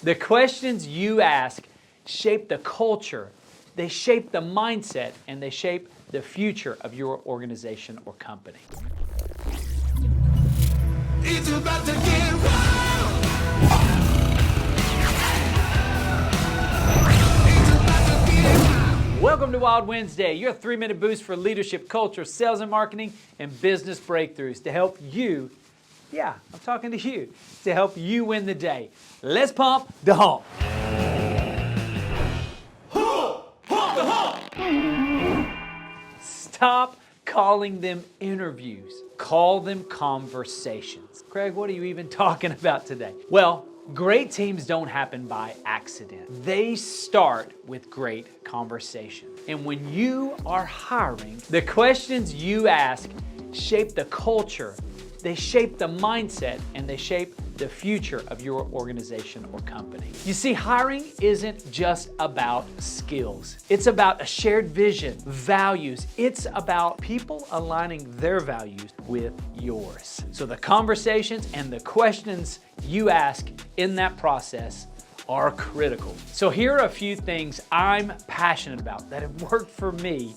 The questions you ask shape the culture, they shape the mindset, and they shape the future of your organization or company. It's about to get wild. Welcome to Wild Wednesday, your 3-minute boost for leadership, culture, sales and marketing, and business breakthroughs to help you, I'm talking to you, to help you win the day. Let's pump the hump. Pump the hump. Stop calling them interviews. Call them conversations. Craig, what are you even talking about today? Well, great teams don't happen by accident. They start with great conversation. And when you are hiring, the questions you ask shape the culture, they shape the mindset, and they shape the future of your organization or company. You see, hiring isn't just about skills. It's about a shared vision, values. It's about people aligning their values with yours. So the conversations and the questions you ask in that process are critical. So here are a few things I'm passionate about that have worked for me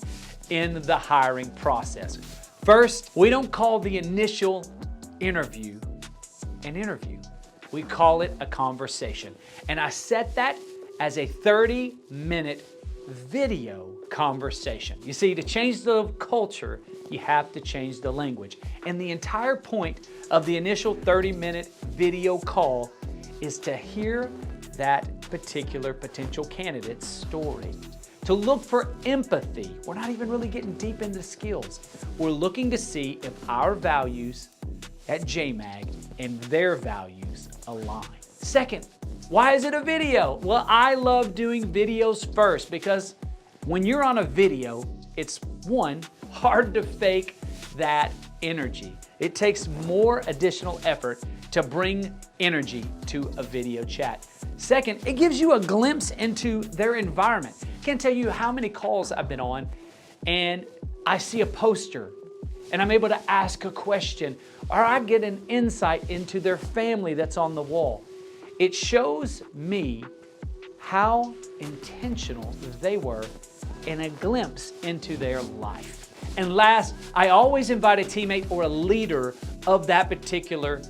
in the hiring process. First, we don't call the initial interview an interview. We call it a conversation. And I set that as a 30-minute video conversation. You see, to change the culture, you have to change the language. And the entire point of the initial 30-minute video call is to hear that particular potential candidate's story. To look for empathy. We're not even really getting deep into skills. We're looking to see if our values at JMAG and their values align. Second, why is it a video? Well, I love doing videos first because when you're on a video, it's one, hard to fake that energy. It takes more additional effort to bring energy to a video chat. Second, it gives you a glimpse into their environment. Can't tell you how many calls I've been on and I see a poster and I'm able to ask a question or I get an insight into their family that's on the wall. It shows me how intentional they were and a glimpse into their life. And last, I always invite a teammate or a leader of that particular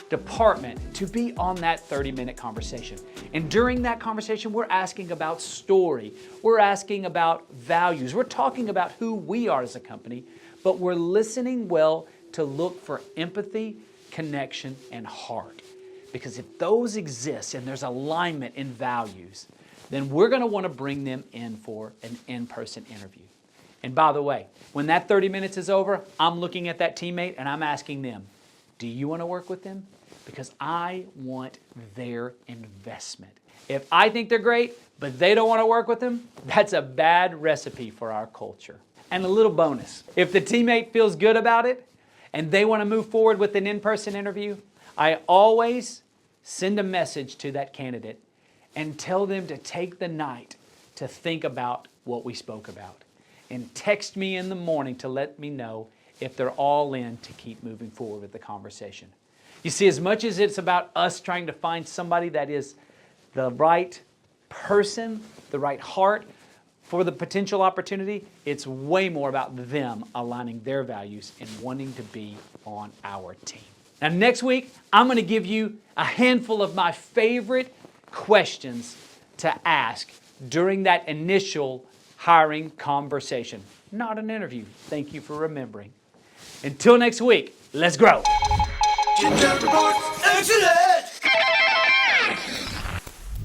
department to be on that 30-minute conversation. And during that conversation, we're asking about story. We're asking about values. We're talking about who we are as a company, but we're listening well to look for empathy, connection, and heart. Because if those exist and there's alignment in values, then we're going to want to bring them in for an in-person interview. And by the way, when that 30 minutes is over, I'm looking at that teammate and I'm asking them, do you want to work with them? Because I want their investment. If I think they're great, but they don't want to work with them, that's a bad recipe for our culture. And a little bonus, if the teammate feels good about it and they want to move forward with an in-person interview, I always send a message to that candidate and tell them to take the night to think about what we spoke about and text me in the morning to let me know if they're all in to keep moving forward with the conversation. You see, as much as it's about us trying to find somebody that is the right person, the right heart for the potential opportunity, it's way more about them aligning their values and wanting to be on our team. Now, next week, I'm going to give you a handful of my favorite questions to ask during that initial hiring conversation. Not an interview. Thank you for remembering. Until next week, let's grow.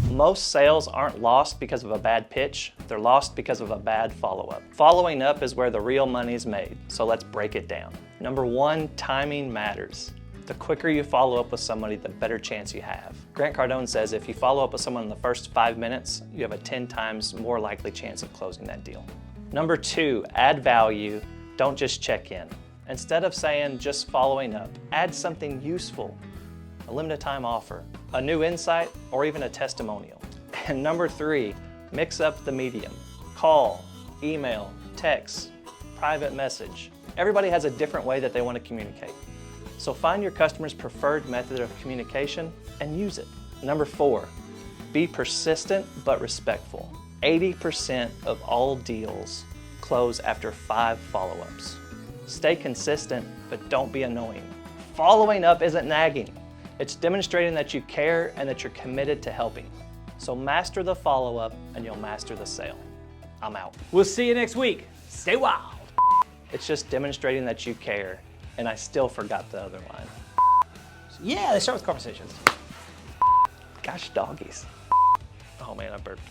Most sales aren't lost because of a bad pitch, they're lost because of a bad follow-up. Following up is where the real money's made, so let's break it down. Number one, timing matters. The quicker you follow up with somebody, the better chance you have. Grant Cardone says if you follow up with someone in the first 5 minutes, you have a 10 times more likely chance of closing that deal. Number two, add value, don't just check in. Instead of saying just following up, add something useful, a limited time offer, a new insight, or even a testimonial. And number three, mix up the medium. Call, email, text, private message. Everybody has a different way that they want to communicate. So find your customer's preferred method of communication and use it. Number four, Be persistent but respectful. 80% of all deals close after 5 follow-ups. Stay consistent, but don't be annoying. Following up isn't nagging. It's demonstrating that you care and that you're committed to helping. So master the follow-up and you'll master the sale. I'm out. We'll see you next week. Stay wild. It's just demonstrating that you care, and I still forgot the other line. Yeah, they start with conversations. Gosh, doggies. Oh man, I burped.